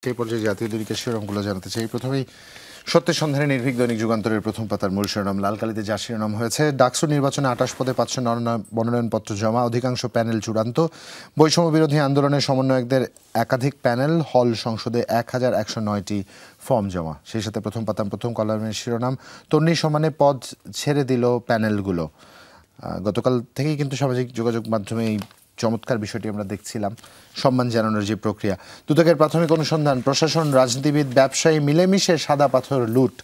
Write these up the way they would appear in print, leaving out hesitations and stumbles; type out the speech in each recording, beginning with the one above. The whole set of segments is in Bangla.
সেই পর্যায়ে জাতীয় দৈনিকের শিরোনামগুলো জানাতে চাই। প্রথমেই সত্যের সন্ধানে নির্ভীক দৈনিক যুগান্তরের প্রথম পাতার মূল শিরোনাম লাল কালিতে যা শিরোনাম হয়েছে, ডাকসু নির্বাচনে 28 পদে পাচ্ছে মনোনয়নপত্র জমা, অধিকাংশ প্যানেল চূড়ান্ত। বৈষম্য বিরোধী আন্দোলনের সমন্বয়কদের একাধিক প্যানেল, হল সংসদে 1109টি ফর্ম জমা। সেই সাথে প্রথম পাতার প্রথম কলামের শিরোনাম, তন্নি সমানে পদ ছেড়ে দিল প্যানেলগুলো। গতকাল থেকেই কিন্তু সামাজিক যোগাযোগ মাধ্যমে এই চমৎকার বিষয়টি আমরা দেখছিলাম, সম্মান জানানোর যে প্রক্রিয়া। দুদকের প্রাথমিক অনুসন্ধান, প্রশাসন, রাজনীতিবিদ, ব্যবসায়ী মিলেমিশে সাদা পাথর লুট।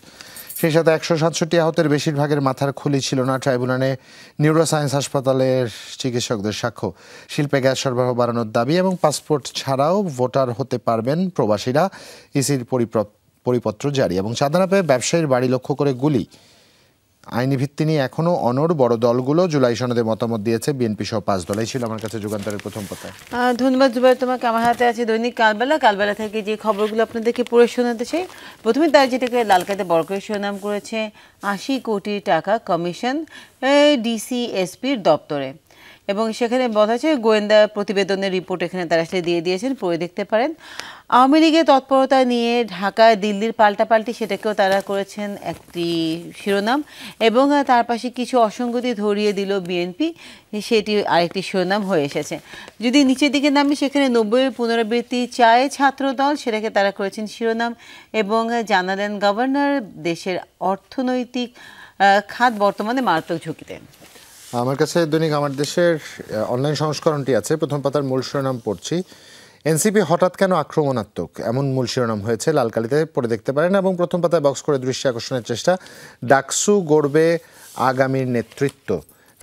সেই সাথে 167 আহতের বেশিরভাগের মাথার খুলি ছিল না। ট্রাইব্যুনালে নিউরোসায়েন্স হাসপাতালের চিকিৎসকদের সাক্ষ্য। শিল্পে গ্যাস সরবরাহ বাড়ানোর দাবি এবং পাসপোর্ট ছাড়াও ভোটার হতে পারবেন প্রবাসীরা, ইসির পরিপত্র জারি। এবং চাঁদা পেয়ে ব্যবসায়ীর বাড়ি লক্ষ্য করে গুলি। আইনি ভিত্তি নিয়ে এখনো অনড় বড় দলগুলো। জুলাই সনদে মতামত দিয়েছে বিএনপি সহ 5 দল। এই ছিল আমার কাছে যুগান্তরের প্রথম পাতা। ধন্যবাদ জুবাইর তোমাকে। আমার হাতে আছে দৈনিক কালবেলা থেকে যে খবরগুলো আপনাদেরকে পড়ে শোনাতে চাই। প্রথমে তার যেটাকে লালকাতে বড় করে শিরোনাম করেছে, 80 কোটি টাকা কমিশন ডিসিএসপির দপ্তরে। এবং সেখানে বলা হয়েছে গোয়েন্দা প্রতিবেদনের রিপোর্ট এখানে তারা আসলে দিয়ে দিয়েছেন, পড়ে দেখতে পারেন। আওয়ামী লীগের তৎপরতা নিয়ে ঢাকায় দিল্লির পাল্টাপাল্টি, সেটাকেও তারা করেছেন একটি শিরোনাম। এবং তার পাশে কিছু অসঙ্গতি ধরিয়ে দিল বিএনপি, সেটি আরেকটি শিরোনাম হয়ে এসেছে। যদি নিচের দিকে নামি, সেখানে 90-এর পুনরাবৃত্তি চায় ছাত্রদল, সেটাকে তারা করেছেন শিরোনাম। এবং জানালেন গভর্নর দেশের অর্থনৈতিক খাত বর্তমানে মারাত্মক ঝুঁকিতে। আমার কাছে দৈনিক আমার দেশের অনলাইন সংস্করণটি আছে। প্রথম পাতার মূল শিরোনাম পড়ছি, এনসিপি হঠাৎ কেন আক্রমণাত্মক, এমন মূল শিরোনাম হয়েছে। লাল কালিতে পড়ে দেখতে পারেন। এবং প্রথম পাতায় বক্স করে দৃষ্টি আকর্ষণের চেষ্টা, ডাকসু গড়বে আগামীর নেতৃত্ব।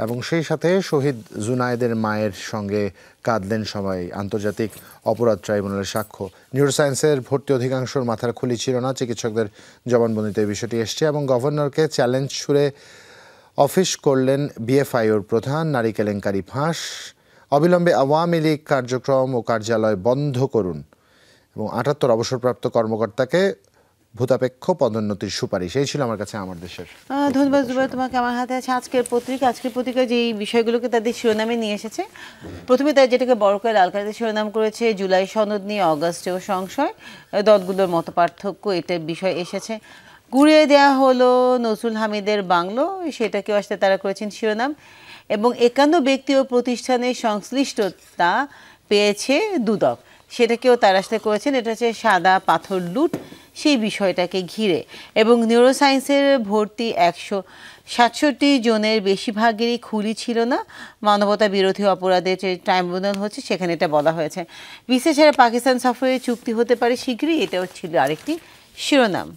এবং সেই সাথে শহীদ জুনায়েদের মায়ের সঙ্গে কাঁদলেন সবাই, আন্তর্জাতিক অপরাধ ট্রাইব্যুনালের সাক্ষ্য। নিউরোসায়েন্সের ভর্তি অধিকাংশর মাথার খুলি ছিল না, চিকিৎসকদের জবানবন্দিতে এই বিষয়টি এসছে। এবং গভর্নরকে চ্যালেঞ্জ ছুড়ে অফিস করলেন বিএফআইওর প্রধান, নারী কেলেঙ্কারি ফাঁস। অবিলম্বে আওয়ামী লীগ কার্যক্রম ও কার্যালয় বন্ধ করুন। এবং 78 অবসরপ্রাপ্ত কর্মকর্তাকে ভূতাপেক্ষ পদোন্নতির সুপারিশ। এই ছিল আমার কাছে আমার দেশের। ধন্যবাদ জুবাইর তোমাকে। আমার হাতে আছে আজকের পত্রিকা যে বিষয়গুলোকে তাদের শিরোনামে নিয়ে এসেছে। প্রথমে তারা যেটাকে বড় করে লাল কালিতে শিরোনাম করেছে, জুলাই সনদ নিয়ে অগাস্টেও সংশয়, দলগুলোর মত পার্থক্য, এটার বিষয় এসেছে। ঘুরিয়ে দেওয়া হলো নজরুল হামিদের বাংলো, সেটাকেও আসলে তারা করেছেন শিরোনাম। এবং 51 ব্যক্তি ও প্রতিষ্ঠানের সংশ্লিষ্টতা পেয়েছে দুদক, সেটাকেও তারা আসলে করেছেন। এটা হচ্ছে সাদা পাথর লুট, সেই বিষয়টাকে ঘিরে। এবং নিউরোসায়েন্সের ভর্তি 167 জনের বেশিরভাগেরই খুলি ছিল না, মানবতা বিরোধী অপরাধের যে ট্রাইব্যুনাল হচ্ছে সেখানে এটা বলা হয়েছে। বিশেষ পাকিস্তান সফরে চুক্তি হতে পারে শীঘ্রই, এটাও ছিল আরেকটি শিরোনাম।